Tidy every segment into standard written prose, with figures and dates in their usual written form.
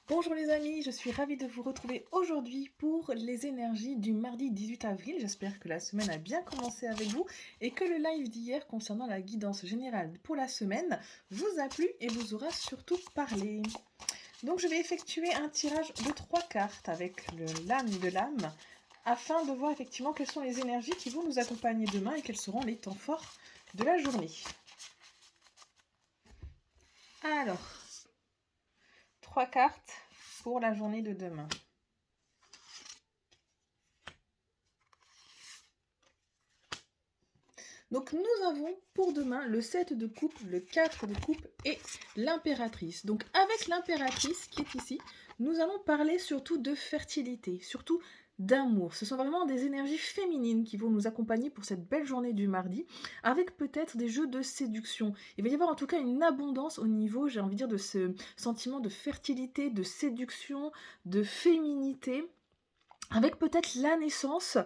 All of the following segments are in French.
Bonjour les amis, je suis ravie de vous retrouver aujourd'hui pour les énergies du mardi 18 avril. J'espère que la semaine a bien commencé avec vous et que le live d'hier concernant la guidance générale pour la semaine vous a plu et vous aura surtout parlé. Donc je vais effectuer un tirage de 3 cartes avec le lame de l'âme afin de voir effectivement quelles sont les énergies qui vont nous accompagner demain et quels seront les temps forts de la journée. Alors, 3 cartes pour la journée de demain. Donc nous avons pour demain le 7 de coupe, le 4 de coupe et l'impératrice. Donc avec l'impératrice qui est ici, nous allons parler surtout de fertilité, surtout d'amour. Ce sont vraiment des énergies féminines qui vont nous accompagner pour cette belle journée du mardi, avec peut-être des jeux de séduction. Il va y avoir en tout cas une abondance au niveau, j'ai envie de dire, de ce sentiment de fertilité, de séduction, de féminité, avec peut-être la naissance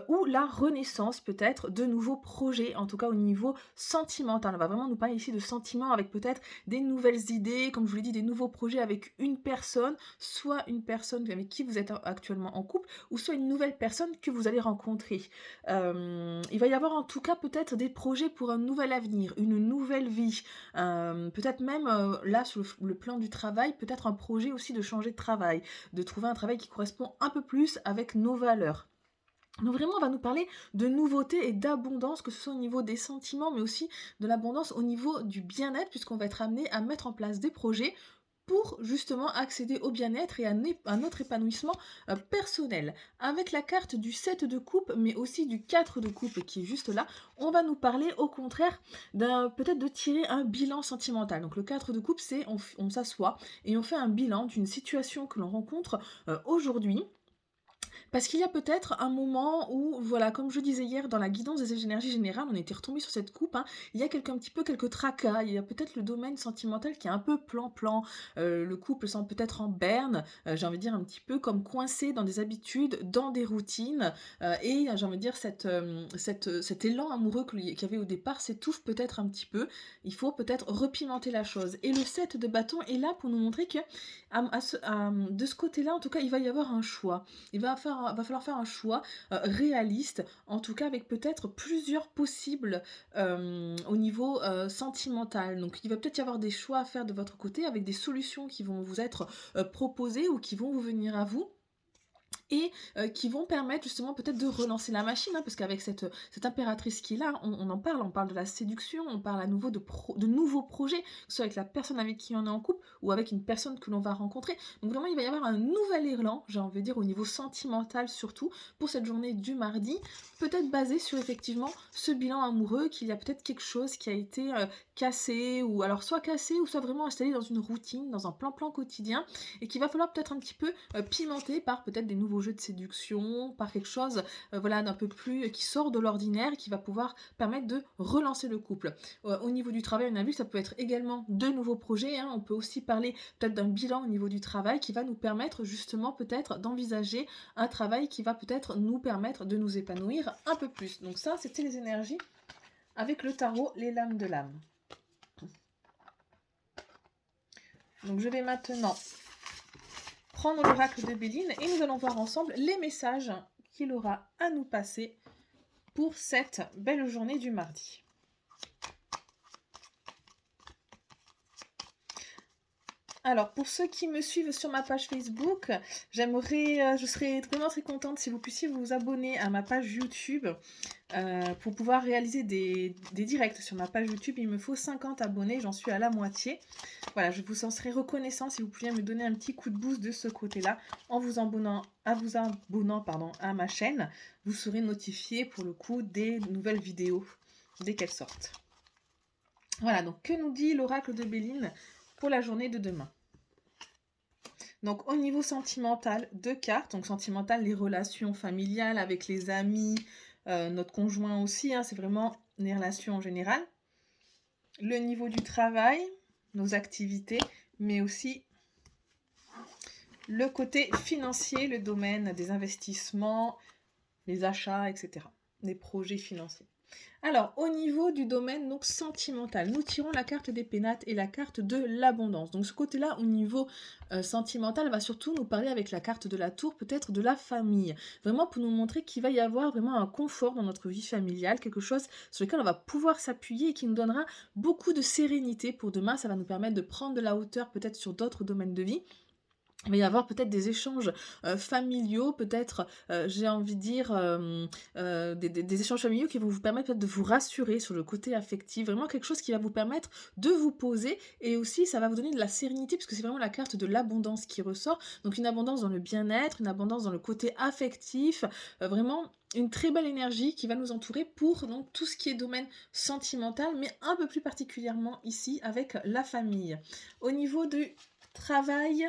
ou la renaissance peut-être de nouveaux projets, en tout cas au niveau sentimental. On va vraiment nous parler ici de sentiments avec peut-être des nouvelles idées, comme je vous l'ai dit, des nouveaux projets avec une personne, soit une personne avec qui vous êtes actuellement en couple, ou soit une nouvelle personne que vous allez rencontrer. Il va y avoir en tout cas peut-être des projets pour un nouvel avenir, une nouvelle vie, peut-être même là sur le plan du travail, peut-être un projet aussi de changer de travail, de trouver un travail qui correspond un peu plus avec nos valeurs. Donc vraiment, on va nous parler de nouveautés et d'abondance, que ce soit au niveau des sentiments, mais aussi de l'abondance au niveau du bien-être, puisqu'on va être amené à mettre en place des projets pour justement accéder au bien-être et à notre épanouissement personnel. Avec la carte du 7 de coupe, mais aussi du 4 de coupe qui est juste là, on va nous parler au contraire peut-être de tirer un bilan sentimental. Donc le 4 de coupe, c'est on s'assoit et on fait un bilan d'une situation que l'on rencontre aujourd'hui. Parce qu'il y a peut-être un moment où, voilà, comme je disais hier dans la guidance des énergies générales, on était retombé sur cette coupe, hein, il y a quelques tracas, il y a peut-être le domaine sentimental qui est un peu plan-plan, le couple semble peut-être en berne, j'ai envie de dire un petit peu comme coincé dans des habitudes, dans des routines, et j'ai envie de dire cet élan amoureux qu'il y avait au départ s'étouffe peut-être un petit peu, il faut peut-être repimenter la chose. Et le 7 de bâton est là pour nous montrer que de ce côté-là, en tout cas, il va y avoir un choix. Va falloir faire un choix réaliste, en tout cas avec peut-être plusieurs possibles au niveau sentimental. Donc il va peut-être y avoir des choix à faire de votre côté avec des solutions qui vont vous être proposées ou qui vont vous venir à vous et qui vont permettre justement peut-être de relancer la machine, hein, parce qu'avec cette impératrice qui est là, on en parle, on parle de la séduction, on parle à nouveau de nouveaux projets, que ce soit avec la personne avec qui on est en couple ou avec une personne que l'on va rencontrer. Donc vraiment, il va y avoir un nouvel élan, j'ai envie de dire, au niveau sentimental surtout, pour cette journée du mardi, peut-être basé sur effectivement ce bilan amoureux, qu'il y a peut-être quelque chose qui a été cassé, ou alors soit cassé, ou soit vraiment installé dans une routine, dans un plan-plan quotidien, et qu'il va falloir peut-être un petit peu pimenter par peut-être des nouveaux jeux de séduction, par quelque chose voilà, d'un peu plus qui sort de l'ordinaire, qui va pouvoir permettre de relancer le couple. Au niveau du travail, on a vu que ça peut être également de nouveaux projets, hein. On peut aussi parler peut-être d'un bilan au niveau du travail qui va nous permettre justement peut-être d'envisager un travail qui va peut-être nous permettre de nous épanouir un peu plus. Donc ça, c'était les énergies avec le tarot, les lames de l'âme. Donc je vais maintenant prendre l'oracle de Béline et nous allons voir ensemble les messages qu'il aura à nous passer pour cette belle journée du mardi. Alors, pour ceux qui me suivent sur ma page Facebook, je serais vraiment très contente si vous puissiez vous abonner à ma page YouTube pour pouvoir réaliser des directs sur ma page YouTube. Il me faut 50 abonnés, j'en suis à la moitié. Voilà, je vous en serais reconnaissant si vous pouviez me donner un petit coup de boost de ce côté-là en vous abonnant à ma chaîne. Vous serez notifié pour le coup des nouvelles vidéos dès qu'elles sortent. Voilà, donc que nous dit l'oracle de Béline pour la journée de demain? Donc au niveau sentimental, 2 cartes. Donc sentimental, les relations familiales avec les amis, notre conjoint aussi, hein, c'est vraiment les relations en général. Le niveau du travail, nos activités, mais aussi le côté financier, le domaine des investissements, les achats, etc. Les projets financiers. Alors, au niveau du domaine donc sentimental, nous tirons la carte des pénates et la carte de l'abondance. Donc, ce côté-là, au niveau sentimental, va surtout nous parler avec la carte de la tour, peut-être de la famille. Vraiment pour nous montrer qu'il va y avoir vraiment un confort dans notre vie familiale, quelque chose sur lequel on va pouvoir s'appuyer et qui nous donnera beaucoup de sérénité pour demain. Ça va nous permettre de prendre de la hauteur peut-être sur d'autres domaines de vie. Il va y avoir peut-être des échanges familiaux, peut-être, j'ai envie de dire, des échanges familiaux qui vont vous permettre peut-être de vous rassurer sur le côté affectif, vraiment quelque chose qui va vous permettre de vous poser et aussi ça va vous donner de la sérénité puisque c'est vraiment la carte de l'abondance qui ressort, donc une abondance dans le bien-être, une abondance dans le côté affectif, vraiment une très belle énergie qui va nous entourer pour donc tout ce qui est domaine sentimental, mais un peu plus particulièrement ici avec la famille. Au niveau du travail,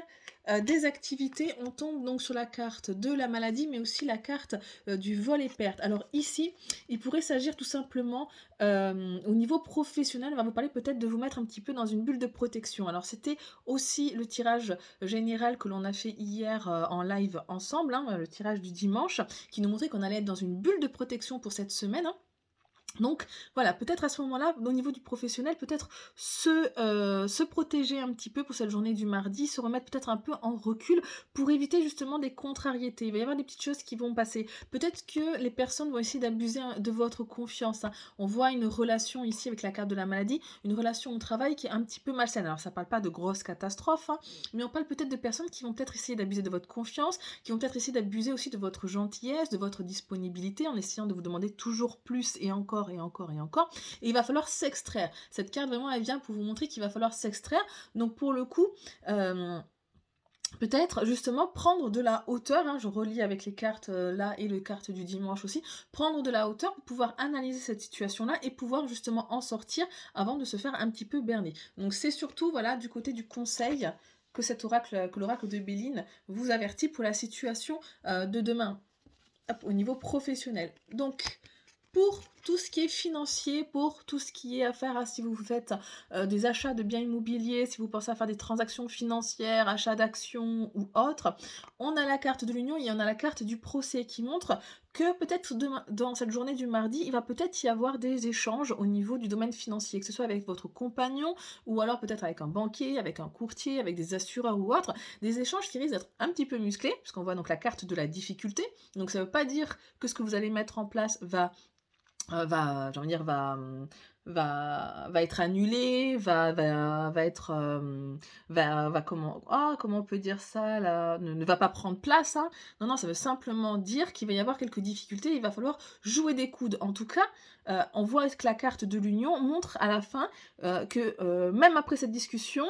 des activités, on tombe donc sur la carte de la maladie, mais aussi la carte du vol et perte. Alors ici, il pourrait s'agir tout simplement, au niveau professionnel, on va vous parler peut-être de vous mettre un petit peu dans une bulle de protection. Alors c'était aussi le tirage général que l'on a fait hier en live ensemble, hein, le tirage du dimanche, qui nous montrait qu'on allait être dans une bulle de protection pour cette semaine, hein. Donc voilà, peut-être à ce moment-là, au niveau du professionnel, peut-être se protéger un petit peu pour cette journée du mardi, se remettre peut-être un peu en recul pour éviter justement des contrariétés. Il va y avoir des petites choses qui vont passer. Peut-être que les personnes vont essayer d'abuser de votre confiance, hein. On voit une relation ici avec la carte de la maladie, une relation au travail qui est un petit peu malsaine. Alors ça parle pas de grosses catastrophes, hein, mais on parle peut-être de personnes qui vont peut-être essayer d'abuser de votre confiance, qui vont peut-être essayer d'abuser aussi de votre gentillesse, de votre disponibilité, en essayant de vous demander toujours plus et encore et encore et encore. Et il va falloir s'extraire. Cette carte, vraiment, elle vient pour vous montrer qu'il va falloir s'extraire. Donc, pour le coup, peut-être justement prendre de la hauteur, hein, je relis avec les cartes là et les cartes du dimanche aussi, prendre de la hauteur pour pouvoir analyser cette situation-là et pouvoir justement en sortir avant de se faire un petit peu berner. Donc c'est surtout voilà du côté du conseil que l'oracle de Béline vous avertit pour la situation de demain au niveau professionnel. Donc pour tout ce qui est financier, pour tout ce qui est affaire à si vous faites des achats de biens immobiliers, si vous pensez à faire des transactions financières, achats d'actions ou autres, on a la carte de l'union et on a la carte du procès qui montre que peut-être dans cette journée du mardi, il va peut-être y avoir des échanges au niveau du domaine financier, que ce soit avec votre compagnon ou alors peut-être avec un banquier, avec un courtier, avec des assureurs ou autres, des échanges qui risquent d'être un petit peu musclés, puisqu'on voit donc la carte de la difficulté. Donc ça ne veut pas dire que ce que vous allez mettre en place j'ai envie de dire, va être annulé, va être, comment on peut dire ça là, ne va pas prendre place, hein. Non, non, ça veut simplement dire qu'il va y avoir quelques difficultés, il va falloir jouer des coudes. En tout cas, on voit que la carte de l'union montre à la fin que même après cette discussion,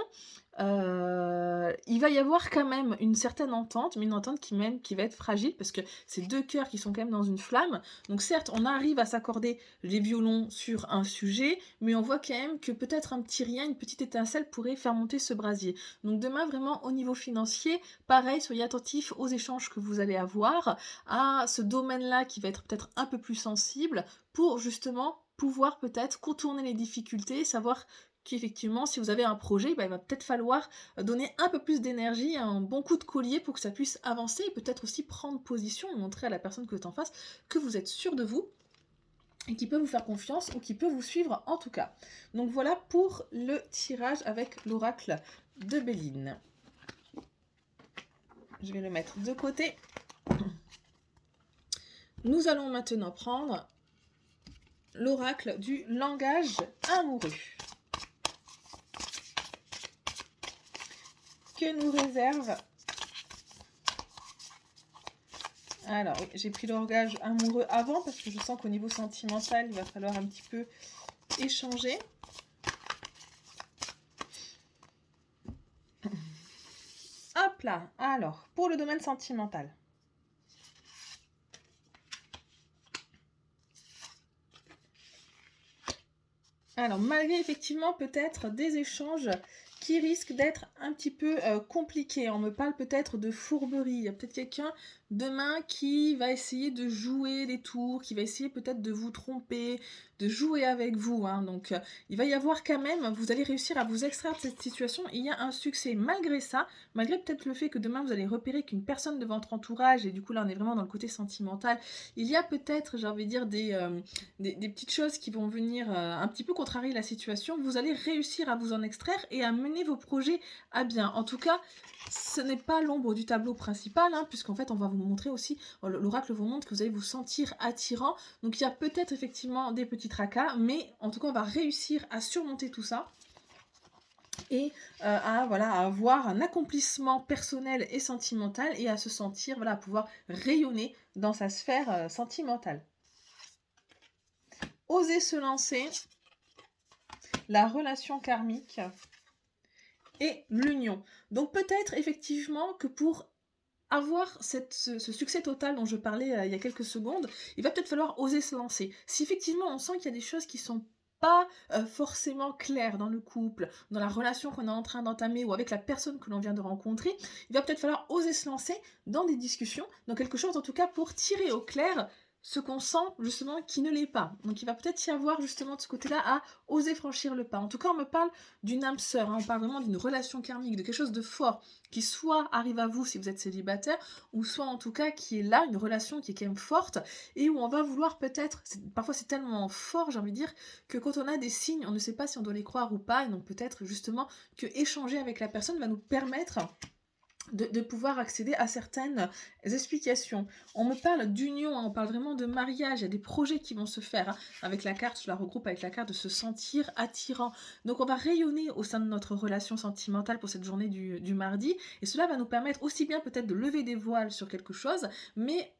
il va y avoir quand même une certaine entente, mais une entente qui va être fragile parce que c'est deux cœurs qui sont quand même dans une flamme. Donc certes, on arrive à s'accorder les violons sur un sujet, mais on voit quand même que peut-être un petit rien, une petite étincelle pourrait faire monter ce brasier. Donc demain, vraiment au niveau financier, pareil, soyez attentifs aux échanges que vous allez avoir, à ce domaine-là qui va être peut-être un peu plus sensible pour justement pouvoir peut-être contourner les difficultés, savoir qu'effectivement, si vous avez un projet, il va peut-être falloir donner un peu plus d'énergie, un bon coup de collier pour que ça puisse avancer et peut-être aussi prendre position et montrer à la personne que vous êtes en face que vous êtes sûr de vous et qui peut vous faire confiance ou qui peut vous suivre en tout cas. Donc voilà pour le tirage avec l'oracle de Béline. Je vais le mettre de côté. Nous allons maintenant prendre l'oracle du langage amoureux. Que nous réserve... Alors, oui, j'ai pris le langage amoureux avant parce que je sens qu'au niveau sentimental, il va falloir un petit peu échanger. Hop là, alors, pour le domaine sentimental. Alors, malgré effectivement peut-être des échanges qui risquent d'être un petit peu compliqués, on me parle peut-être de fourberie, il y a peut-être quelqu'un demain qui va essayer de jouer des tours, qui va essayer peut-être de vous tromper, de jouer avec vous, hein. Donc il va y avoir quand même, vous allez réussir à vous extraire de cette situation, il y a un succès malgré ça, malgré peut-être le fait que demain vous allez repérer qu'une personne de votre entourage, et du coup là on est vraiment dans le côté sentimental, il y a peut-être, j'ai envie de dire, des petites choses qui vont venir un petit peu contrarier la situation, vous allez réussir à vous en extraire et à mener vos projets à bien. En tout cas, ce n'est pas l'ombre du tableau principal, hein, puisqu'en fait on va vous montrer aussi, l'oracle vous montre que vous allez vous sentir attirant, donc il y a peut-être effectivement des petits tracas, mais en tout cas on va réussir à surmonter tout ça et voilà, à avoir un accomplissement personnel et sentimental et à se sentir, voilà, à pouvoir rayonner dans sa sphère sentimentale. Oser se lancer, la relation karmique et l'union. Donc peut-être effectivement que pour avoir ce succès total dont je parlais il y a quelques secondes, il va peut-être falloir oser se lancer. Si effectivement on sent qu'il y a des choses qui sont pas forcément claires dans le couple, dans la relation qu'on est en train d'entamer ou avec la personne que l'on vient de rencontrer, il va peut-être falloir oser se lancer dans des discussions, dans quelque chose en tout cas pour tirer au clair ce qu'on sent justement qui ne l'est pas. Donc il va peut-être y avoir justement de ce côté-là à oser franchir le pas. En tout cas, on me parle d'une âme sœur, hein, on parle vraiment d'une relation karmique, de quelque chose de fort qui soit arrive à vous si vous êtes célibataire, ou soit en tout cas qui est là, une relation qui est quand même forte, et où on va vouloir peut-être, parfois c'est tellement fort, j'ai envie de dire, que quand on a des signes, on ne sait pas si on doit les croire ou pas, et donc peut-être justement que échanger avec la personne va nous permettre de pouvoir accéder à certaines explications. On me parle d'union, hein, on parle vraiment de mariage, il y a des projets qui vont se faire, hein, avec la carte, je la regroupe avec la carte de se sentir attirant. Donc on va rayonner au sein de notre relation sentimentale pour cette journée du mardi, et cela va nous permettre aussi bien peut-être de lever des voiles sur quelque chose, mais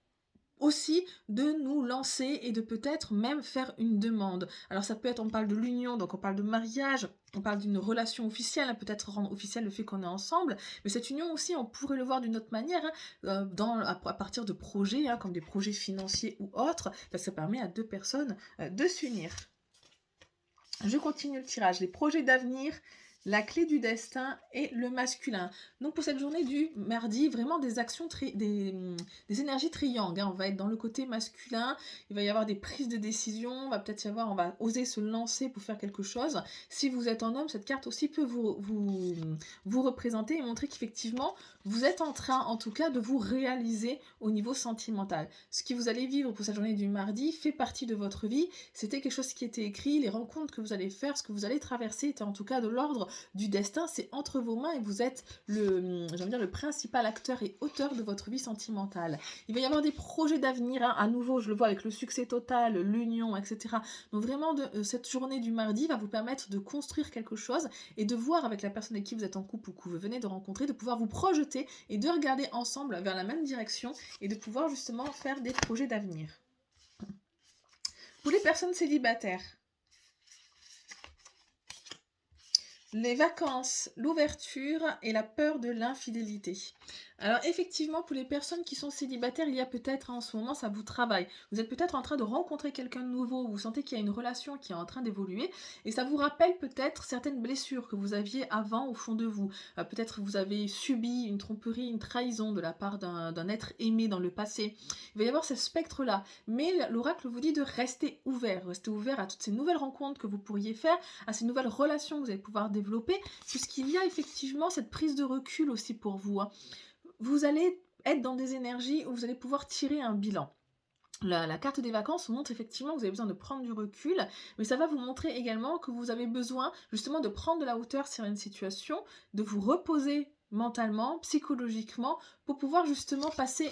aussi de nous lancer et de peut-être même faire une demande. Alors ça peut être, on parle de l'union, donc on parle de mariage, on parle d'une relation officielle, hein, peut-être rendre officiel le fait qu'on est ensemble, mais cette union aussi, on pourrait le voir d'une autre manière, hein, à partir de projets, hein, comme des projets financiers ou autres, ça permet à deux personnes de s'unir. Je continue le tirage, les projets d'avenir, la clé du destin et le masculin. Donc pour cette journée du mardi, vraiment des actions, des énergies triangles, hein. On va être dans le côté masculin, il va y avoir des prises de décision, on va oser se lancer pour faire quelque chose. Si vous êtes un homme, cette carte aussi peut vous représenter et montrer qu'effectivement, vous êtes en train, en tout cas, de vous réaliser au niveau sentimental. Ce que vous allez vivre pour cette journée du mardi fait partie de votre vie, c'était quelque chose qui était écrit, les rencontres que vous allez faire, ce que vous allez traverser était en tout cas de l'ordre du destin, c'est entre vos mains et vous êtes le principal acteur et auteur de votre vie sentimentale. Il va y avoir des projets d'avenir, hein, à nouveau, je le vois avec le succès total, l'union, etc. Donc vraiment, cette journée du mardi va vous permettre de construire quelque chose et de voir avec la personne avec qui vous êtes en couple ou que vous venez de rencontrer, de pouvoir vous projeter et de regarder ensemble vers la même direction et de pouvoir justement faire des projets d'avenir. Pour les personnes célibataires, les vacances, l'ouverture et la peur de l'infidélité. Alors effectivement, pour les personnes qui sont célibataires, il y a peut-être, hein, en ce moment, ça vous travaille. Vous êtes peut-être en train de rencontrer quelqu'un de nouveau, vous sentez qu'il y a une relation qui est en train d'évoluer, et ça vous rappelle peut-être certaines blessures que vous aviez avant au fond de vous. Peut-être vous avez subi une tromperie, une trahison de la part d'un être aimé dans le passé. Il va y avoir ce spectre-là. Mais l'oracle vous dit de rester ouvert à toutes ces nouvelles rencontres que vous pourriez faire, à ces nouvelles relations que vous allez pouvoir développer, puisqu'il y a effectivement cette prise de recul aussi pour vous, hein. Vous allez être dans des énergies où vous allez pouvoir tirer un bilan. La carte des vacances vous montre effectivement que vous avez besoin de prendre du recul, mais ça va vous montrer également que vous avez besoin justement de prendre de la hauteur sur une situation, de vous reposer mentalement, psychologiquement, pour pouvoir justement passer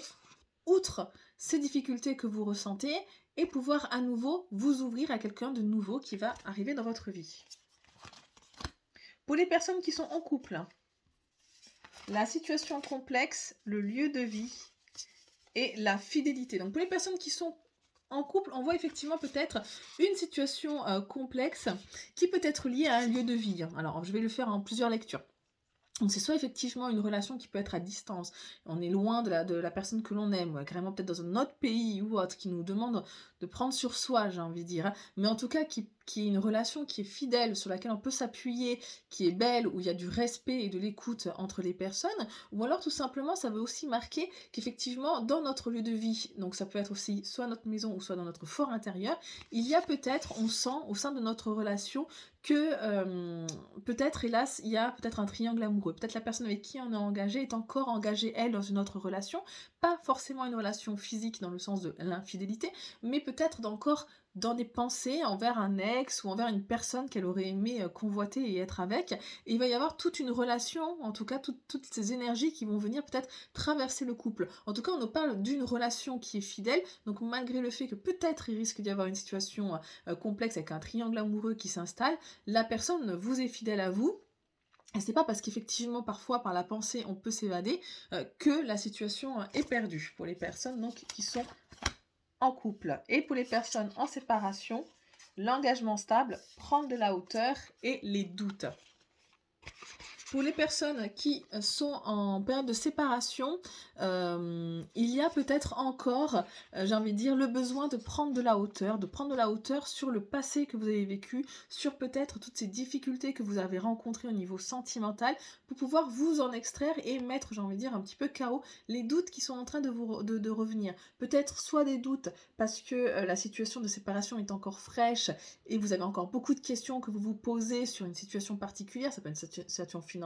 outre ces difficultés que vous ressentez et pouvoir à nouveau vous ouvrir à quelqu'un de nouveau qui va arriver dans votre vie. Pour les personnes qui sont en couple, la situation complexe, le lieu de vie et la fidélité. Donc pour les personnes qui sont en couple, on voit effectivement peut-être une situation complexe qui peut être liée à un lieu de vie. Alors je vais le faire en plusieurs lectures. Donc c'est soit effectivement une relation qui peut être à distance, on est loin de la personne que l'on aime, ou carrément peut-être dans un autre pays ou autre, qui nous demande de prendre sur soi, j'ai envie de dire, hein, mais en tout cas qui qui est une relation qui est fidèle, sur laquelle on peut s'appuyer, qui est belle, où il y a du respect et de l'écoute entre les personnes, ou alors tout simplement ça veut aussi marquer qu'effectivement dans notre lieu de vie, donc ça peut être aussi soit notre maison ou soit dans notre fort intérieur, il y a peut-être, on sent au sein de notre relation que peut-être, hélas, il y a peut-être un triangle amoureux. Peut-être la personne avec qui on est engagé est encore engagée, elle, dans une autre relation. Pas forcément une relation physique dans le sens de l'infidélité, mais peut-être encore dans des pensées envers un ex ou envers une personne qu'elle aurait aimé convoiter et être avec. Et il va y avoir toute une relation, en tout cas toutes ces énergies qui vont venir peut-être traverser le couple. En tout cas, on nous parle d'une relation qui est fidèle, donc malgré le fait que peut-être il risque d'y avoir une situation complexe avec un triangle amoureux qui s'installe, la personne vous est fidèle à vous. Et c'est pas parce qu'effectivement, parfois, par la pensée, on peut s'évader, que la situation est perdue pour les personnes donc, qui sont en couple. Et pour les personnes en séparation, l'engagement stable, prendre de la hauteur et les doutes. Pour les personnes qui sont en période de séparation, il y a peut-être encore, j'ai envie de dire, le besoin de prendre de la hauteur sur le passé que vous avez vécu, sur peut-être toutes ces difficultés que vous avez rencontrées au niveau sentimental, pour pouvoir vous en extraire et mettre, j'ai envie de dire, un petit peu KO les doutes qui sont en train de revenir. Peut-être soit des doutes parce que la situation de séparation est encore fraîche et vous avez encore beaucoup de questions que vous vous posez sur une situation particulière, ça peut être une situation financière,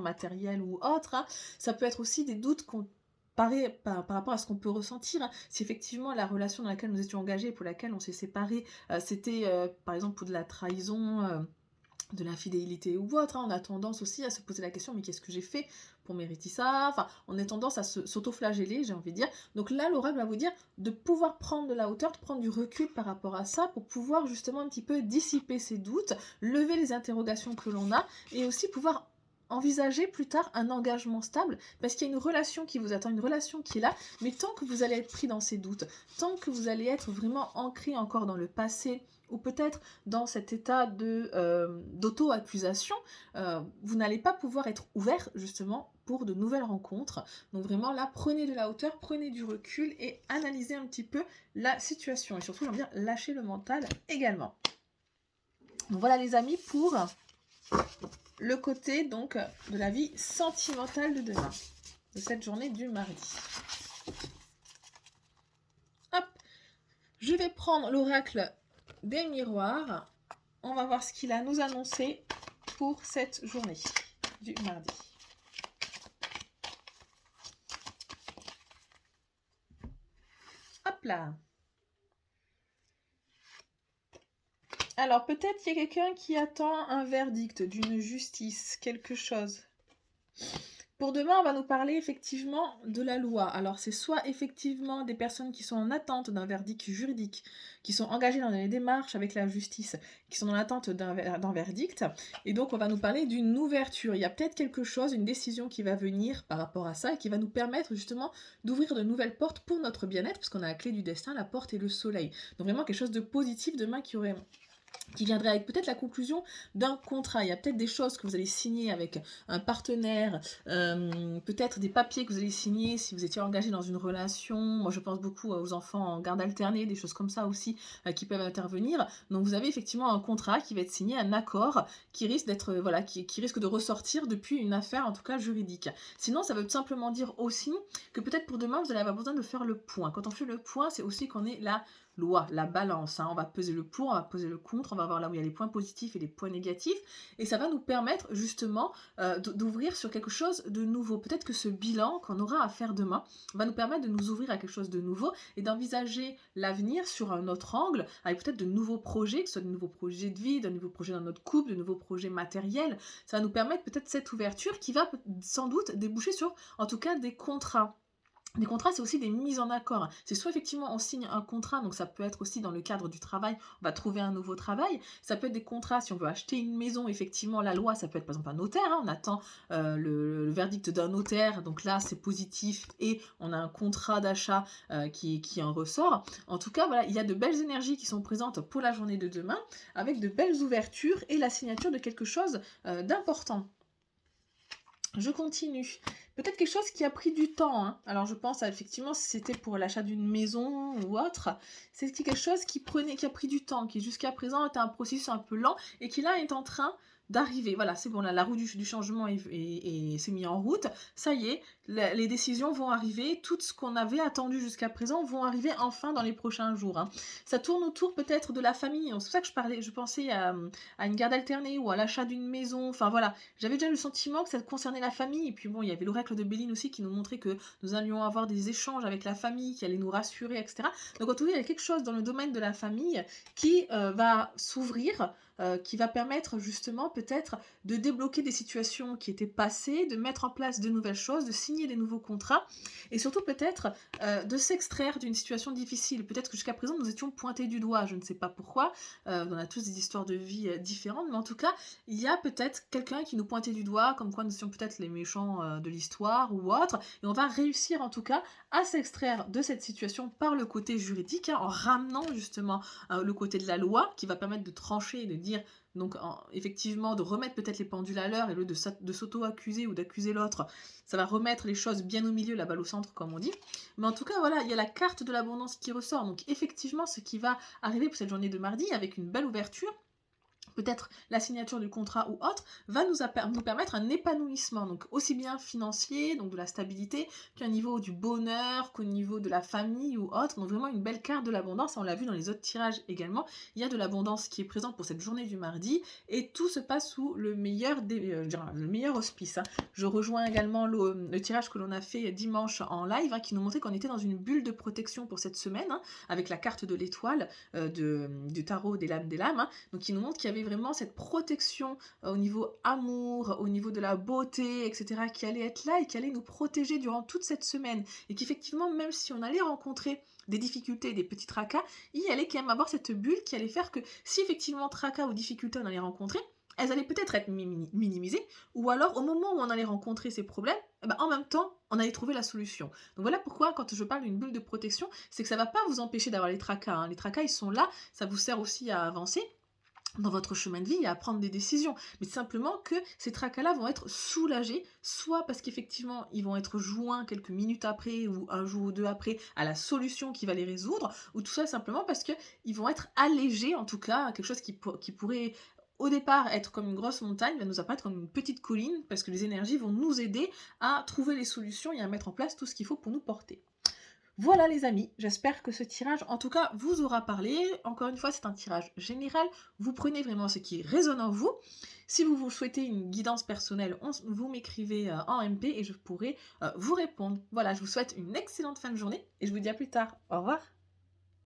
matérielle ou autre, hein. Ça peut être aussi des doutes par rapport à ce qu'on peut ressentir, hein. Si effectivement la relation dans laquelle nous étions engagés, pour laquelle on s'est séparés, c'était par exemple pour de la trahison, de l'infidélité ou autre, hein, on a tendance aussi à se poser la question, mais qu'est-ce que j'ai fait pour mériter ça? Enfin, on a tendance à s'auto-flageller, j'ai envie de dire. Donc là, l'oracle va vous dire de pouvoir prendre de la hauteur, de prendre du recul par rapport à ça, pour pouvoir justement un petit peu dissiper ces doutes, lever les interrogations que l'on a, et aussi pouvoir envisager plus tard un engagement stable, parce qu'il y a une relation qui vous attend, une relation qui est là, mais tant que vous allez être pris dans ces doutes, tant que vous allez être vraiment ancré encore dans le passé, ou peut-être dans cet état d'auto-accusation, vous n'allez pas pouvoir être ouvert justement pour de nouvelles rencontres. Donc vraiment là, prenez de la hauteur, prenez du recul et analysez un petit peu la situation. Et surtout, j'ai envie de dire, lâchez le mental également. Donc voilà les amis pour le côté donc de la vie sentimentale de demain, de cette journée du mardi. Hop, je vais prendre l'oracle des miroirs. On va voir ce qu'il a à nous annoncer pour cette journée du mardi. Hop là. Alors, peut-être qu'il y a quelqu'un qui attend un verdict, d'une justice, quelque chose. Pour demain, on va nous parler effectivement de la loi. Alors, c'est soit effectivement des personnes qui sont en attente d'un verdict juridique, qui sont engagées dans des démarches avec la justice, qui sont dans l'attente d'un verdict. Et donc, on va nous parler d'une ouverture. Il y a peut-être quelque chose, une décision qui va venir par rapport à ça et qui va nous permettre justement d'ouvrir de nouvelles portes pour notre bien-être, puisqu'on a la clé du destin, la porte et le soleil. Donc, vraiment quelque chose de positif demain qui viendrait avec peut-être la conclusion d'un contrat. Il y a peut-être des choses que vous allez signer avec un partenaire, peut-être des papiers que vous allez signer si vous étiez engagé dans une relation. Moi, je pense beaucoup aux enfants en garde alternée, des choses comme ça aussi qui peuvent intervenir. Donc, vous avez effectivement un contrat qui va être signé, un accord qui risque d'être, qui risque de ressortir depuis une affaire, en tout cas juridique. Sinon, ça veut tout simplement dire aussi que peut-être pour demain, vous allez avoir besoin de faire le point. Quand on fait le point, c'est aussi qu'on est là loi, la balance, hein. On va peser le pour, on va peser le contre, on va voir là où il y a les points positifs et les points négatifs, et ça va nous permettre justement d'ouvrir sur quelque chose de nouveau. Peut-être que ce bilan qu'on aura à faire demain va nous permettre de nous ouvrir à quelque chose de nouveau et d'envisager l'avenir sur un autre angle, avec peut-être de nouveaux projets, que ce soit de nouveaux projets de vie, de nouveaux projets dans notre couple, de nouveaux projets matériels. Ça va nous permettre peut-être cette ouverture qui va sans doute déboucher sur, en tout cas, des contrats. Des contrats, c'est aussi des mises en accord. C'est soit effectivement on signe un contrat, donc ça peut être aussi dans le cadre du travail, on va trouver un nouveau travail. Ça peut être des contrats si on veut acheter une maison, effectivement la loi, ça peut être par exemple un notaire, hein, on attend le verdict d'un notaire, donc là c'est positif et on a un contrat d'achat qui en ressort. En tout cas, voilà, il y a de belles énergies qui sont présentes pour la journée de demain, avec de belles ouvertures et la signature de quelque chose d'important. Je continue. Peut-être quelque chose qui a pris du temps, hein. Alors je pense à effectivement si c'était pour l'achat d'une maison ou autre, c'est quelque chose qui a pris du temps, qui jusqu'à présent était un processus un peu lent et qui là est en train d'arriver. Voilà, c'est bon, là, la roue du changement s'est mise en route. Ça y est, les décisions vont arriver. Tout ce qu'on avait attendu jusqu'à présent vont arriver enfin dans les prochains jours, hein. Ça tourne autour peut-être de la famille. C'est pour ça que je pensais à une garde alternée ou à l'achat d'une maison. Enfin voilà, j'avais déjà le sentiment que ça concernait la famille. Et puis bon, il y avait l'oracle de Béline aussi qui nous montrait que nous allions avoir des échanges avec la famille, qui allait nous rassurer, etc. Donc en tout cas, il y a quelque chose dans le domaine de la famille qui va s'ouvrir, qui va permettre justement peut-être de débloquer des situations qui étaient passées, de mettre en place de nouvelles choses, de signer des nouveaux contrats, et surtout peut-être de s'extraire d'une situation difficile. Peut-être que jusqu'à présent, nous étions pointés du doigt, je ne sais pas pourquoi, on a tous des histoires de vie différentes, mais en tout cas, il y a peut-être quelqu'un qui nous pointait du doigt, comme quoi nous étions peut-être les méchants de l'histoire ou autre, et on va réussir en tout cas à s'extraire de cette situation par le côté juridique, hein, en ramenant justement le côté de la loi, qui va permettre de trancher et de dire, donc effectivement, de remettre peut-être les pendules à l'heure, et lieu de s'auto-accuser ou d'accuser l'autre, ça va remettre les choses bien au milieu, la balle au centre, comme on dit. Mais en tout cas, voilà, il y a la carte de l'abondance qui ressort, donc effectivement, ce qui va arriver pour cette journée de mardi, avec une belle ouverture, peut-être la signature du contrat ou autre, va nous permettre un épanouissement, donc aussi bien financier, donc de la stabilité, qu'au niveau du bonheur, qu'au niveau de la famille ou autre, donc vraiment une belle carte de l'abondance. On l'a vu dans les autres tirages également, il y a de l'abondance qui est présente pour cette journée du mardi, et tout se passe sous le meilleur, le meilleur auspice, hein. Je rejoins également le tirage que l'on a fait dimanche en live, hein, qui nous montrait qu'on était dans une bulle de protection pour cette semaine, hein, avec la carte de l'étoile du tarot des lames, hein, donc qui nous montre qu'il y avait vraiment cette protection au niveau amour, au niveau de la beauté, etc., qui allait être là et qui allait nous protéger durant toute cette semaine. Et qu'effectivement, même si on allait rencontrer des difficultés, des petits tracas, il allait quand même avoir cette bulle qui allait faire que si effectivement tracas ou difficultés on allait rencontrer, elles allaient peut-être être minimisées, ou alors au moment où on allait rencontrer ces problèmes, en même temps, on allait trouver la solution. Donc voilà pourquoi, quand je parle d'une bulle de protection, c'est que ça ne va pas vous empêcher d'avoir les tracas, hein. Les tracas, ils sont là, ça vous sert aussi à avancer dans votre chemin de vie et à prendre des décisions. Mais simplement que ces tracas-là vont être soulagés, soit parce qu'effectivement, ils vont être joints quelques minutes après ou un jour ou deux après à la solution qui va les résoudre, ou tout ça simplement parce qu'ils vont être allégés, en tout cas, quelque chose qui pourrait au départ être comme une grosse montagne, va nous apparaître comme une petite colline, parce que les énergies vont nous aider à trouver les solutions et à mettre en place tout ce qu'il faut pour nous porter. Voilà les amis, j'espère que ce tirage en tout cas vous aura parlé. Encore une fois, c'est un tirage général, vous prenez vraiment ce qui résonne en vous. Si vous souhaitez une guidance personnelle, vous m'écrivez en MP et je pourrai vous répondre. Voilà, je vous souhaite une excellente fin de journée et je vous dis à plus tard. Au revoir.